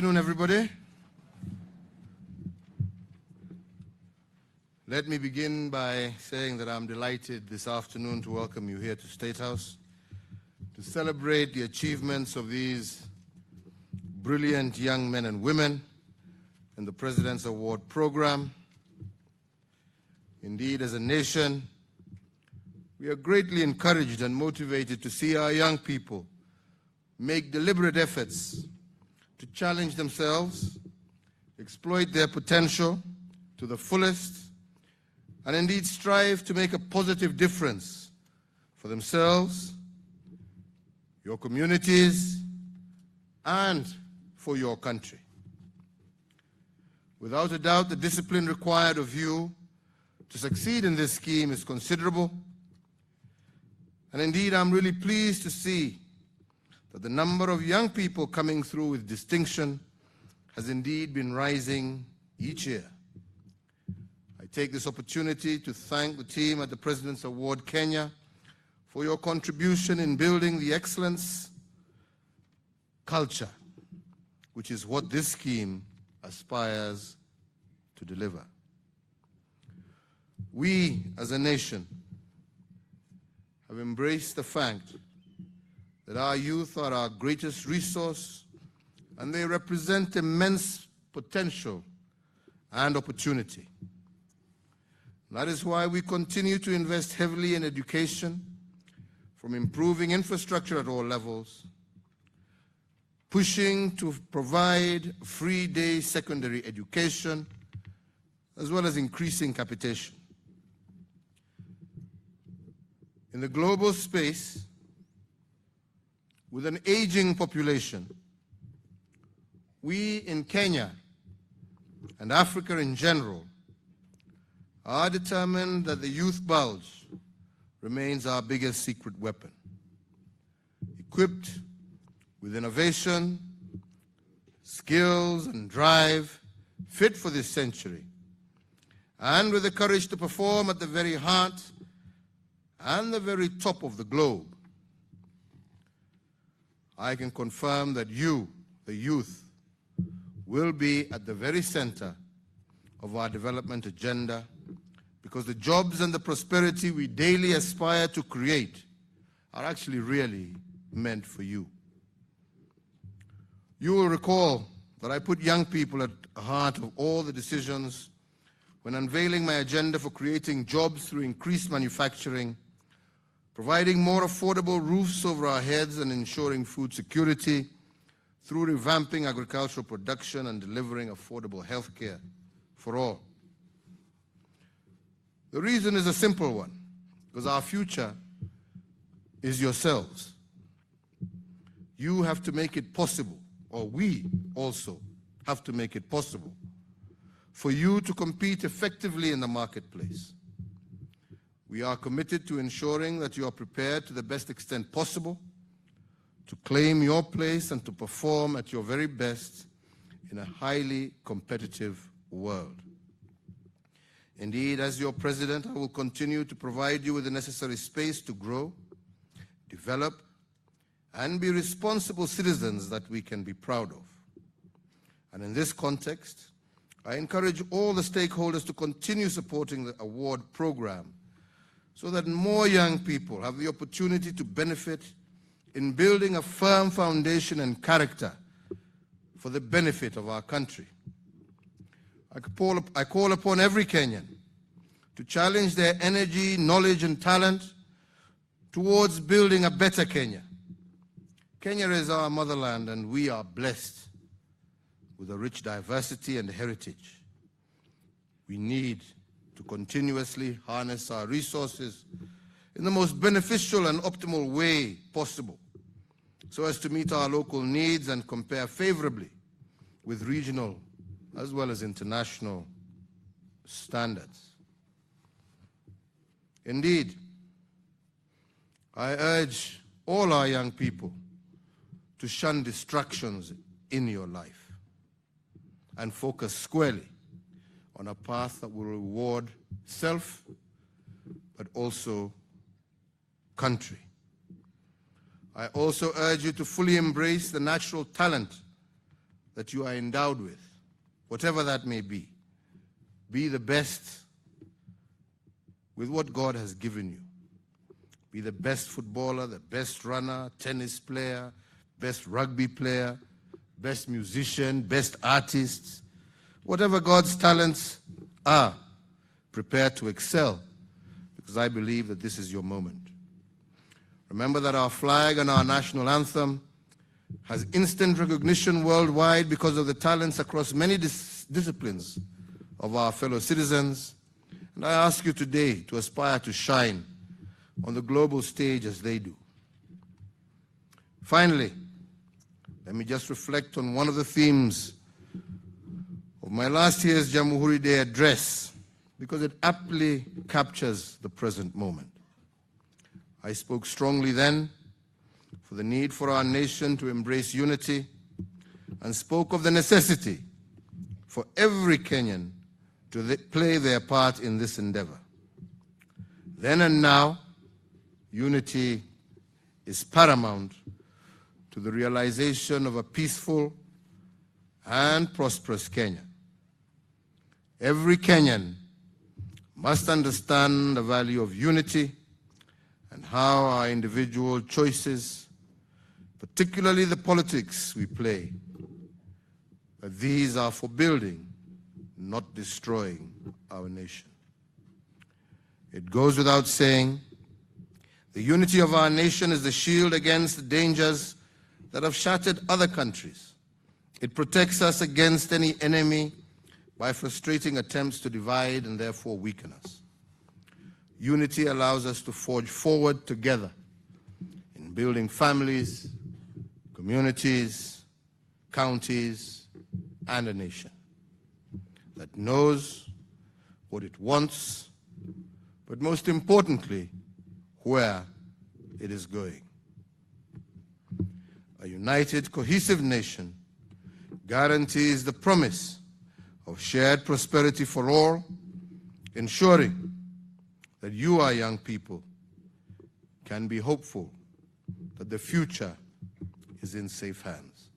afternoon, everybody. Let me begin by saying that I'm delighted this afternoon to welcome you here to State House to celebrate the achievements of these brilliant young men and women in the President's Award Program. Indeed, as a nation, we are greatly encouraged and motivated to see our young people make deliberate efforts to challenge themselves, exploit their potential to the fullest, and indeed strive to make a positive difference for themselves, your communities, and for your country. Without a doubt, the discipline required of you to succeed in this scheme is considerable. And indeed, I'm really pleased to see that the number of young people coming through with distinction has indeed been rising each year. I take this opportunity to thank the team at the President's Award Kenya for your contribution in building the excellence culture, which is what this scheme aspires to deliver. We, as a nation, have embraced the fact that our youth are our greatest resource and they represent immense potential and opportunity. That is why we continue to invest heavily in education, from improving infrastructure at all levels, pushing to provide free day secondary education, as well as increasing capitation. In the global space, with an aging population, we in Kenya and Africa in general are determined that the youth bulge remains our biggest secret weapon. Equipped with innovation, skills, and drive fit for this century, and with the courage to perform at the very heart and the very top of the globe, I can confirm that you, the youth, will be at the very center of our development agenda, because the jobs and the prosperity we daily aspire to create are actually really meant for you. You will recall that I put young people at the heart of all the decisions when unveiling my agenda for creating jobs through increased manufacturing, providing more affordable roofs over our heads, and ensuring food security through revamping agricultural production and delivering affordable health care for all. The reason is a simple one, because our future is yourselves. You have to make it possible, or we also have to make it possible, for you to compete effectively in the marketplace. We are committed to ensuring that you are prepared to the best extent possible to claim your place and to perform at your very best in a highly competitive world. Indeed, as your president, I will continue to provide you with the necessary space to grow, develop, and be responsible citizens that we can be proud of. And in this context, I encourage all the stakeholders to continue supporting the award program so that more young people have the opportunity to benefit in building a firm foundation and character for the benefit of our country. I call upon every Kenyan to challenge their energy, knowledge, and talent towards building a better Kenya. Kenya is our motherland, and we are blessed with a rich diversity and heritage. We need to continuously harness our resources in the most beneficial and optimal way possible, so as to meet our local needs and compare favorably with regional as well as international standards. Indeed, I urge all our young people to shun distractions in your life and focus squarely on a path that will reward self, but also country. I also urge you to fully embrace the natural talent that you are endowed with, whatever that may be. Be the best with what God has given you. Be the best footballer, the best runner, tennis player, best rugby player, best musician, best artist. Whatever God's talents are, prepare to excel, because I believe that this is your moment. Remember that our flag and our national anthem has instant recognition worldwide because of the talents across many disciplines of our fellow citizens. And I ask you today to aspire to shine on the global stage as they do. Finally, let me just reflect on one of the themes of my last year's Jamhuri Day address, because it aptly captures the present moment. I spoke strongly then for the need for our nation to embrace unity, and spoke of the necessity for every Kenyan to play their part in this endeavor. Then and now, unity is paramount to the realization of a peaceful and prosperous Kenya. Every Kenyan must understand the value of unity and how our individual choices, particularly the politics we play, that these are for building, not destroying our nation. It goes without saying, the unity of our nation is the shield against the dangers that have shattered other countries. It protects us against any enemy by frustrating attempts to divide and therefore weaken us. Unity allows us to forge forward together in building families, communities, counties, and a nation that knows what it wants, but most importantly, where it is going. A united, cohesive nation guarantees the promise of shared prosperity for all, ensuring that you, our young people, can be hopeful that the future is in safe hands.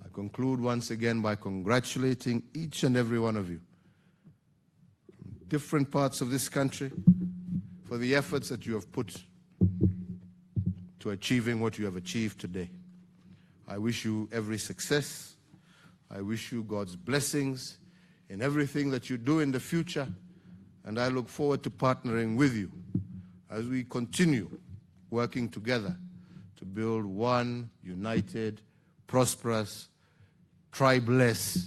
I conclude once again by congratulating each and every one of you from different parts of this country for the efforts that you have put to achieving what you have achieved today. I wish you every success. I wish you God's blessings in everything that you do in the future, and I look forward to partnering with you as we continue working together to build one united, prosperous, tribeless,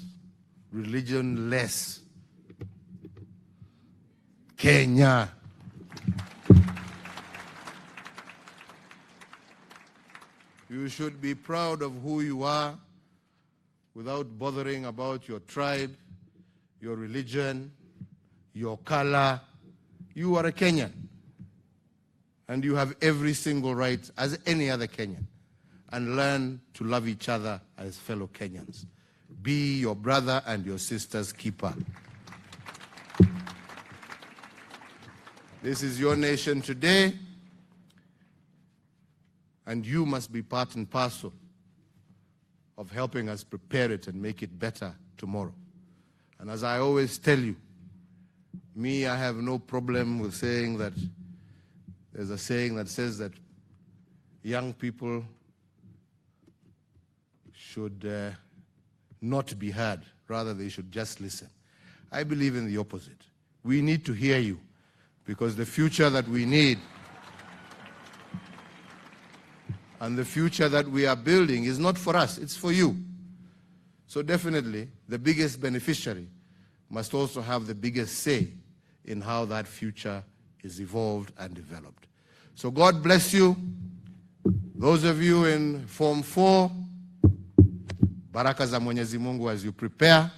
religionless Kenya. You should be proud of who you are without bothering about your tribe, your religion, your color. You are a Kenyan, and you have every single right as any other Kenyan, and learn to love each other as fellow Kenyans. Be your brother and your sister's keeper. This is your nation today, and you must be part and parcel of helping us prepare it and make it better tomorrow. And as I always tell you, me, I have no problem with saying that there's a saying that says that young people should not be heard, rather they should just listen. I believe in the opposite. We need to hear you, because the future that we need and the future that we are building is not for us, it's for you. So definitely, the biggest beneficiary must also have the biggest say in how that future is evolved and developed. So God bless you. Those of you in Form 4, baraka za Mwenyezi Mungu as you prepare.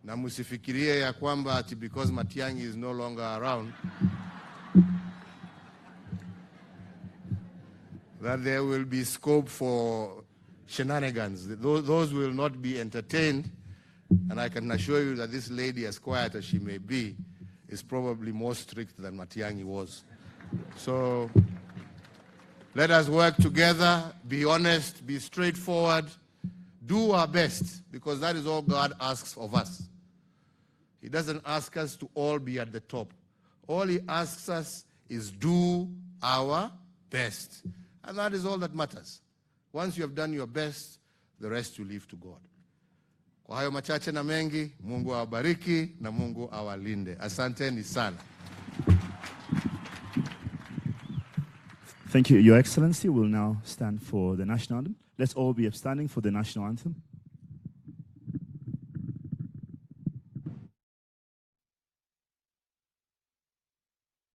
Na musifikirie ya kwamba ati because Matiang'i is no longer around, that there will be scope for shenanigans. Those will not be entertained, and I can assure you that this lady, as quiet as she may be, is probably more strict than Matiang'i was. So let us work together, be honest, be straightforward, do our best, because that is all God asks of us. He doesn't ask us to all be at the top. All he asks us is do our best. And that is all that matters. Once you have done your best, the rest you leave to God. Kwa hayo machache na mengi, Mungu awabariki na Mungu awalinde. Asanteni sana. Thank you, Your Excellency. We'll now stand for the national anthem. Let's all be upstanding for the national anthem.